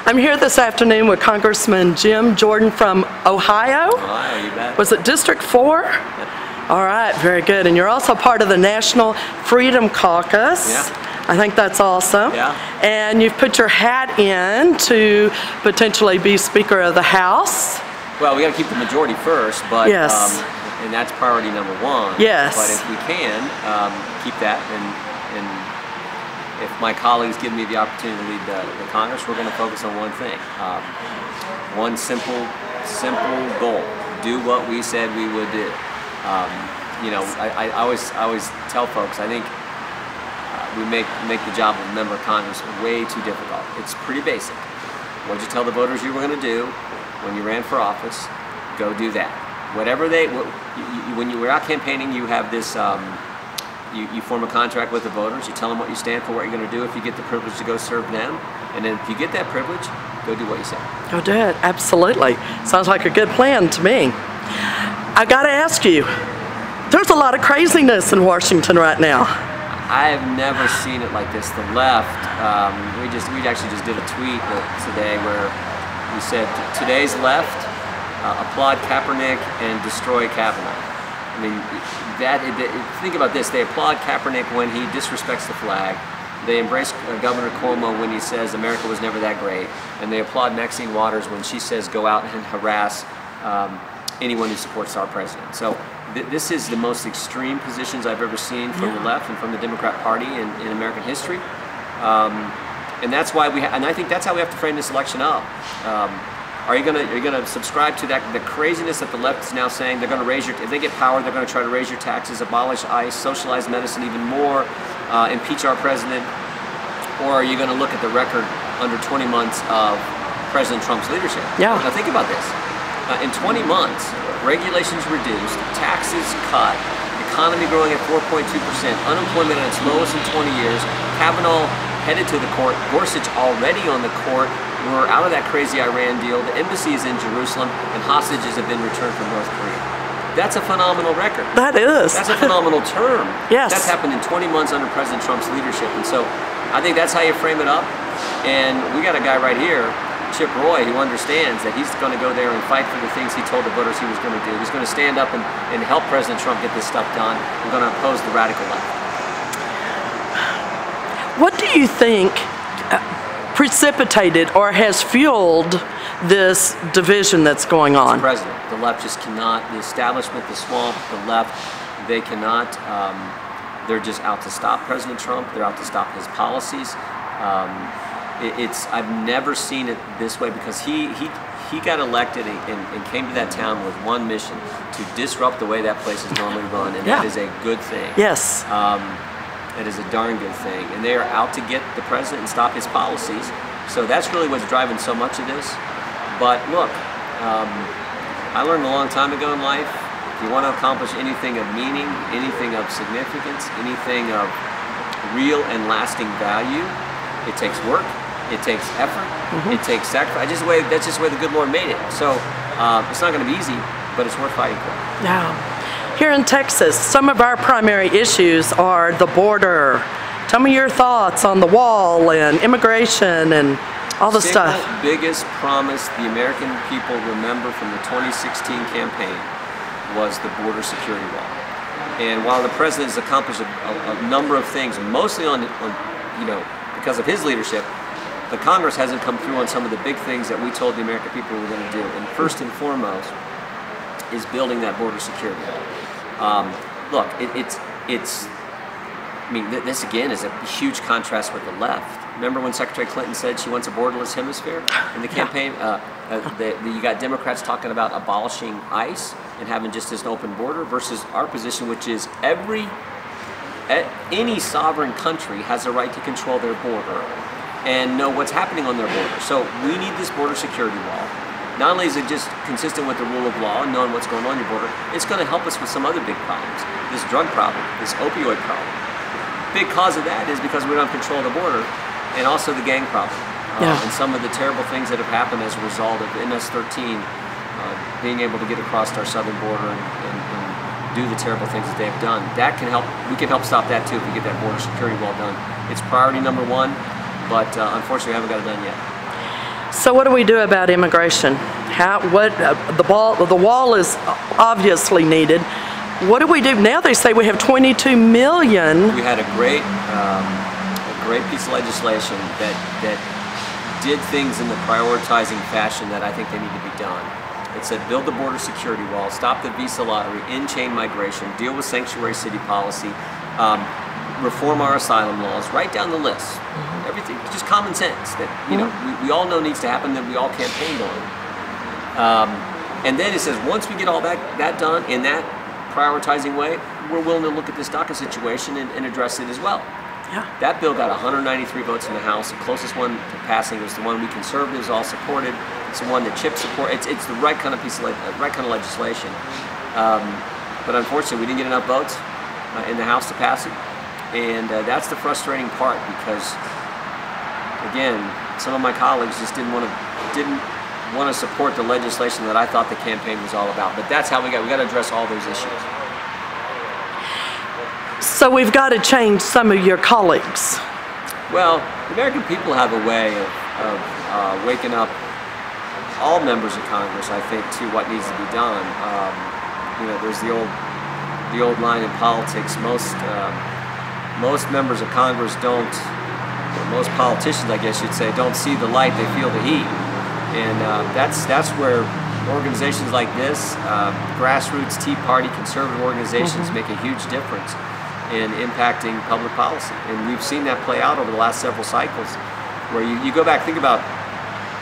I'm here this afternoon with Congressman Jim Jordan from Ohio. Ohio, you bet. Was it District 4? Yep. All right, very good. And you're also part of the National Freedom Caucus. Yeah. I think that's awesome. Yeah. And you've put your hat in to potentially be Speaker of the House. Well, we got to keep the majority first, but yes. And that's priority number one. Yes. But if we can keep that, and if my colleagues give me the opportunity to lead the Congress, we're going to focus on one thing, one simple goal: do what we said we would do. You know, I always tell folks, I think we make the job of a member of Congress way too difficult. It's pretty basic. What did you tell the voters you were going to do when you ran for office? Go do that. Whatever when you were out campaigning, you have this, you form a contract with the voters, you tell them what you stand for, what you're going to do if you get the privilege to go serve them, and then if you get that privilege, go do what you say. Go do it, absolutely. Sounds like a good plan to me. I got to ask you, there's a lot of craziness in Washington right now. I've never seen it like this. The left, we actually just did a tweet today where we said, today's left, applaud Kaepernick and destroy Kavanaugh. I mean, think about this. They applaud Kaepernick when he disrespects the flag. They embrace Governor Cuomo when he says America was never that great. And they applaud Maxine Waters when she says go out and harass anyone who supports our president. So this is the most extreme positions I've ever seen from the left and from the Democrat Party in American history. And that's why and I think that's how we have to frame this election up. Are you gonna subscribe to the craziness that the left is now saying? They're gonna raise if they get power, they're gonna try to raise your taxes, abolish ICE, socialize medicine even more, impeach our president? Or are you gonna look at the record under 20 months of President Trump's leadership? Yeah. Now think about this. In 20 months, regulations reduced, taxes cut, economy growing at 4.2%, unemployment at its lowest in 20 years, Kavanaugh headed to the court, Gorsuch already on the court. We're out of that crazy Iran deal. The embassy is in Jerusalem, and hostages have been returned from North Korea. That's a phenomenal record. That is. That's a phenomenal term. Yes. That's happened in 20 months under President Trump's leadership. And so I think that's how you frame it up. And we got a guy right here, Chip Roy, who understands that he's going to go there and fight for the things he told the voters he was going to do. He's going to stand up and help President Trump get this stuff done. We're going to oppose the radical left. What do you think precipitated or has fueled this division that's going on? The president. The left just cannot, the establishment, the swamp, the left, they cannot, they're just out to stop President Trump. They're out to stop his policies. I've never seen it this way because he got elected and came to that town with one mission: to disrupt the way that place is normally run, and that is a good thing. Yes. It is a darn good thing, and they are out to get the president and stop his policies. So that's really what's driving so much of this. But look, I learned a long time ago in life, if you want to accomplish anything of meaning, anything of significance, anything of real and lasting value, it takes work, it takes effort, it takes sacrifice. That's just the way the good Lord made it. So it's not going to be easy, but it's worth fighting for. Yeah. Here in Texas, some of our primary issues are the border. Tell me your thoughts on the wall and immigration and all the stuff. The biggest promise the American people remember from the 2016 campaign was the border security wall. And while the president has accomplished a number of things, mostly because of his leadership, the Congress hasn't come through on some of the big things that we told the American people we were going to do. And first and foremost is building that border security wall. Look, I mean, this again is a huge contrast with the left. Remember when Secretary Clinton said she wants a borderless hemisphere in the campaign? You got Democrats talking about abolishing ICE and having just an open border versus our position, which is any sovereign country has a right to control their border and know what's happening on their border. So we need this border security wall. Not only is it just consistent with the rule of law and knowing what's going on your border, it's going to help us with some other big problems. This drug problem, this opioid problem. Big cause of that is because we don't control the border, and also the gang problem. And some of the terrible things that have happened as a result of MS-13 being able to get across our southern border and do the terrible things that they've done. That can help. We can help stop that too if we get that border security wall done. It's priority number one, but unfortunately we haven't got it done yet. So what do we do about immigration? The wall is obviously needed. What do we do? Now they say we have 22 million. We had a great piece of legislation that did things in the prioritizing fashion that I think they need to be done. It said build the border security wall, stop the visa lottery, end chain migration, deal with sanctuary city policy, reform our asylum laws, right down the list. Everything, just common sense that we all know needs to happen, that we all campaigned on. And then it says once we get all that done in that prioritizing way, we're willing to look at this DACA situation and address it as well. Yeah. That bill got 193 votes in the House. The closest one to passing was the one we conservatives all supported. It's the one that Chip supported. It's the right kind of right kind of legislation. But unfortunately, we didn't get enough votes in the House to pass it, and that's the frustrating part because, again, some of my colleagues just didn't want to support the legislation that I thought the campaign was all about. But that's how we got to address all those issues. So we've got to change some of your colleagues. Well, the American people have a way of waking up all members of Congress, I think, to what needs to be done. There's the old line in politics. Most members of Congress don't, or most politicians, I guess you'd say, don't see the light; they feel the heat, and that's where organizations like this, grassroots, Tea Party, conservative organizations, make a huge difference in impacting public policy. And we've seen that play out over the last several cycles, where you go back, think about,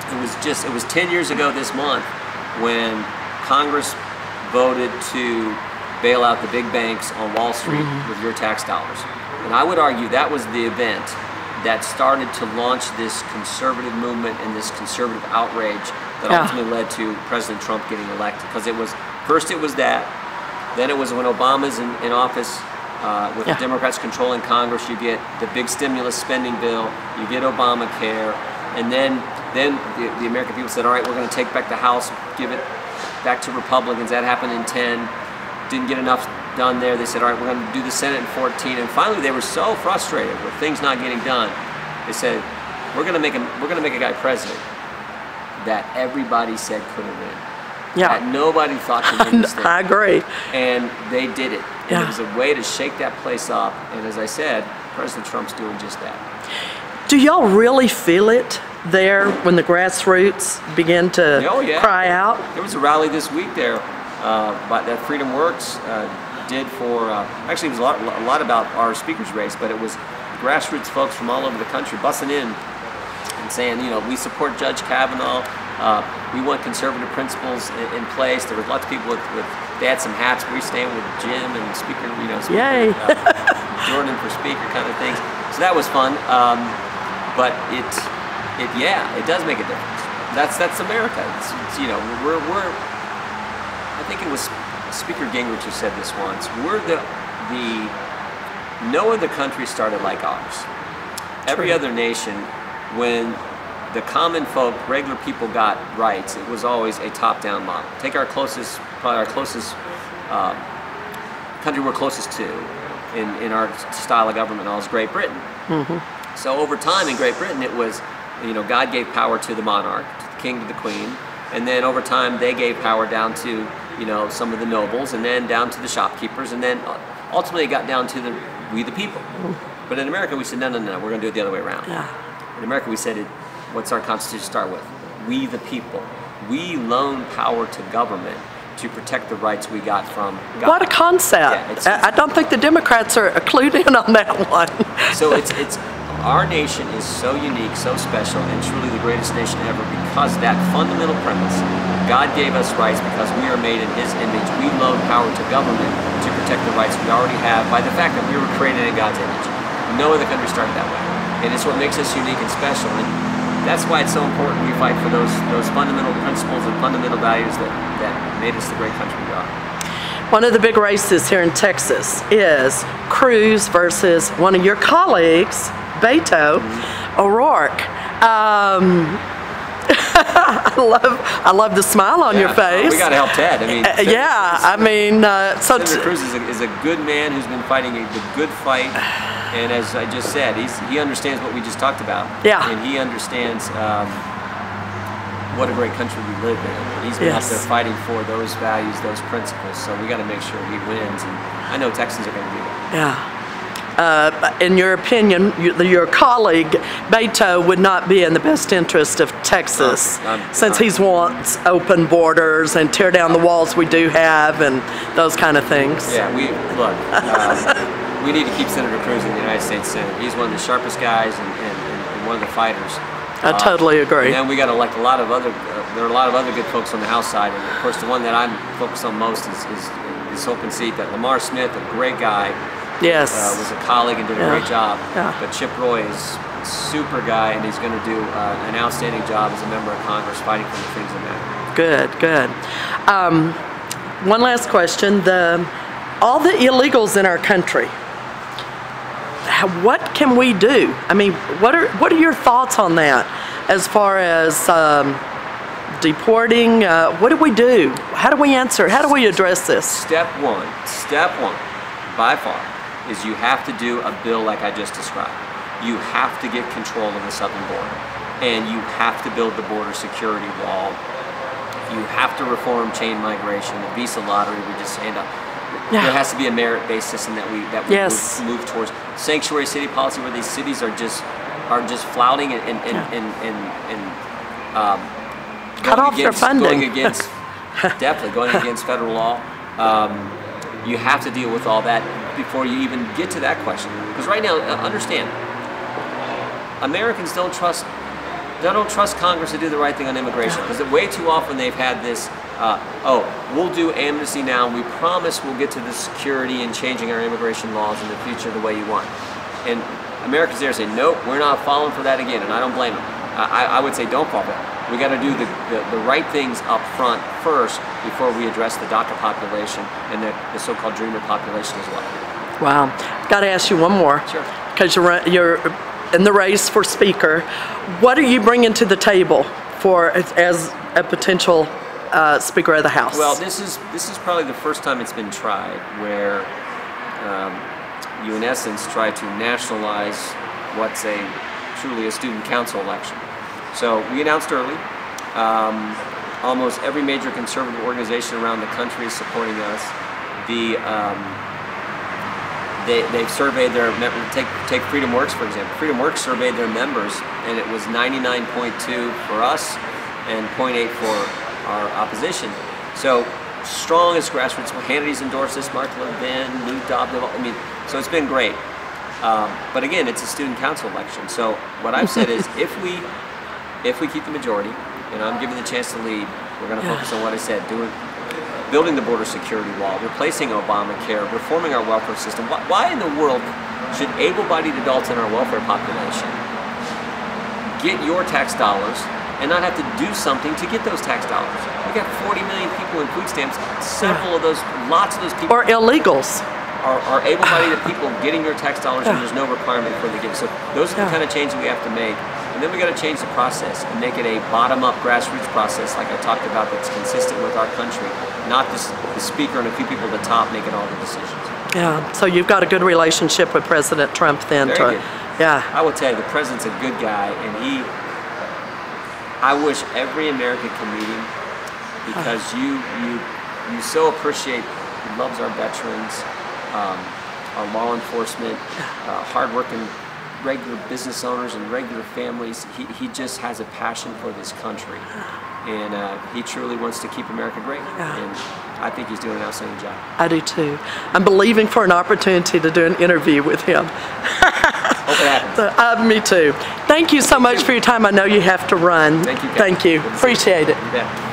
it was 10 years ago this month when Congress voted to bail out the big banks on Wall Street with your tax dollars. And I would argue that was the event that started to launch this conservative movement and this conservative outrage that ultimately led to President Trump getting elected. Because first it was that, then it was when Obama's in office, with the Democrats controlling Congress, you get the big stimulus spending bill, you get Obamacare, and then the American people said, all right, we're going to take back the House, give it back to Republicans. That happened in 10, didn't get enough done there. They said, all right, we're going to do the Senate in 14, and finally they were so frustrated with things not getting done. They said, we're going to make a guy president that everybody said couldn't win. Yeah. That nobody thought could win the state. I agree. And they did it. And it was a way to shake that place up. And as I said, President Trump's doing just that. Do y'all really feel it there when the grassroots begin to cry out? There was a rally this week there that Freedom Works did for, actually it was a lot about our speaker's race, but it was grassroots folks from all over the country busing in and saying, we support Judge Kavanaugh. We want conservative principles in place. There were lots of people they had some hats. We stand with Jim and Speaker, Yay. Jordan for Speaker kind of things. So that was fun. But it does make a difference. That's America. We're I think it was Speaker Gingrich who said this once. We're no other country started like ours. Every other nation, when the common folk, regular people got rights, it was always a top-down model. Take probably our closest country we're closest to in our style of government is Great Britain. So over time in Great Britain, it was, God gave power to the monarch, to the king, to the queen, and then over time they gave power down to, some of the nobles, and then down to the shopkeepers, and then ultimately it got down to we the people. But in America, we said, no, we're going to do it the other way around. In America, we said, what's our Constitution start with? We the people. We loan power to government to protect the rights we got from God. What a concept. I don't think the Democrats are clued in on that one. So our nation is so unique, so special, and truly the greatest nation ever because that fundamental premise, God gave us rights because we are made in His image. We loan power to government to protect the rights we already have by the fact that we were created in God's image. No other country started that way. And it's what makes us unique and special. And that's why it's so important we fight for those fundamental principles and fundamental values that made us the great country we are. One of the big races here in Texas is Cruz versus one of your colleagues, Beto O'Rourke. I love the smile on your face. We got to help Ted. Senator Cruz is a good man who's been fighting the good fight. And as I just said, he understands what we just talked about. And he understands what a great country we live in. And he's been out Yes. there fighting for those values, those principles. So we got to make sure he wins, and I know Texans are going to do that. Yeah. In your opinion, your colleague Beto would not be in the best interest of Texas, since he wants open borders and tear down the walls we do have and those kind of things. Yeah, we need to keep Senator Cruz in the United States Senate. He's one of the sharpest guys and one of the fighters. I totally agree. And then we got to elect a lot of other. There are a lot of other good folks on the House side, and of course the one that I'm focused on most is this open seat. That Lamar Smith, a great guy. Yes. Was a colleague and did a great job. Yeah. But Chip Roy is a super guy, and he's going to do an outstanding job as a member of Congress fighting for the things that matter. Good, good. One last question. All the illegals in our country, what can we do? I mean, what are your thoughts on that as far as deporting? What do we do? How do we answer? How do we address this? Step one, by far, is you have to do a bill like I just described. You have to get control of the southern border, and you have to build the border security wall. You have to reform chain migration, the visa lottery we just hand up. Yeah. There has to be a merit-based system that we yes. move towards. Sanctuary city policy, where these cities are just flouting and cut off their funding. Going against federal law. You have to deal with all that before you even get to that question. Because right now, understand, Americans don't trust Congress to do the right thing on immigration. Because way too often they've had this, we'll do amnesty now, and we promise we'll get to the security and changing our immigration laws in the future the way you want. And Americans there say, nope, we're not falling for that again, and I don't blame them. I would say don't fall for that. We got to do the right things up front first before we address the DACA population and the so-called dreamer population as well. Wow. Got to ask you one more. Sure. Because you're in the race for Speaker. What are you bringing to the table as a potential Speaker of the House? Well, this is probably the first time it's been tried where you, in essence, try to nationalize what's truly a student council election. So we announced early. Almost every major conservative organization around the country is supporting us. They've surveyed their members. Take FreedomWorks, for example. FreedomWorks surveyed their members, and it was 99.2 for us and 0.8 for our opposition. So strong as grassroots. Hannity's endorsed this, Mark Levin, Lou Dobbs. I mean, so it's been great. But again, it's a student council election. So what I've said is, if we keep the majority, and I'm given the chance to lead, we're going to focus on what I said, building the border security wall, replacing Obamacare, reforming our welfare system. Why in the world should able-bodied adults in our welfare population get your tax dollars and not have to do something to get those tax dollars? We got 40 million people in food stamps. Lots of those people or illegals are able-bodied people getting your tax dollars, and there's no requirement for the gift. So those are the kind of changes we have to make. And then we got to change the process and make it a bottom-up grassroots process, like I talked about, that's consistent with our country, not the speaker and a few people at the top making all the decisions. Yeah. So you've got a good relationship with President Trump, then. Very good. Yeah. I will tell you, the president's a good guy, and I wish every American could meet him, because you so appreciate. He loves our veterans, our law enforcement, hardworking regular business owners and regular families. He just has a passion for this country, and he truly wants to keep America great, and I think he's doing an outstanding job. I do too. I'm believing for an opportunity to do an interview with him. Hope it happens. Me too. Thank you so much for your time. I know you have to run. Thank you, Kate. Thank you. Appreciate it. You bet.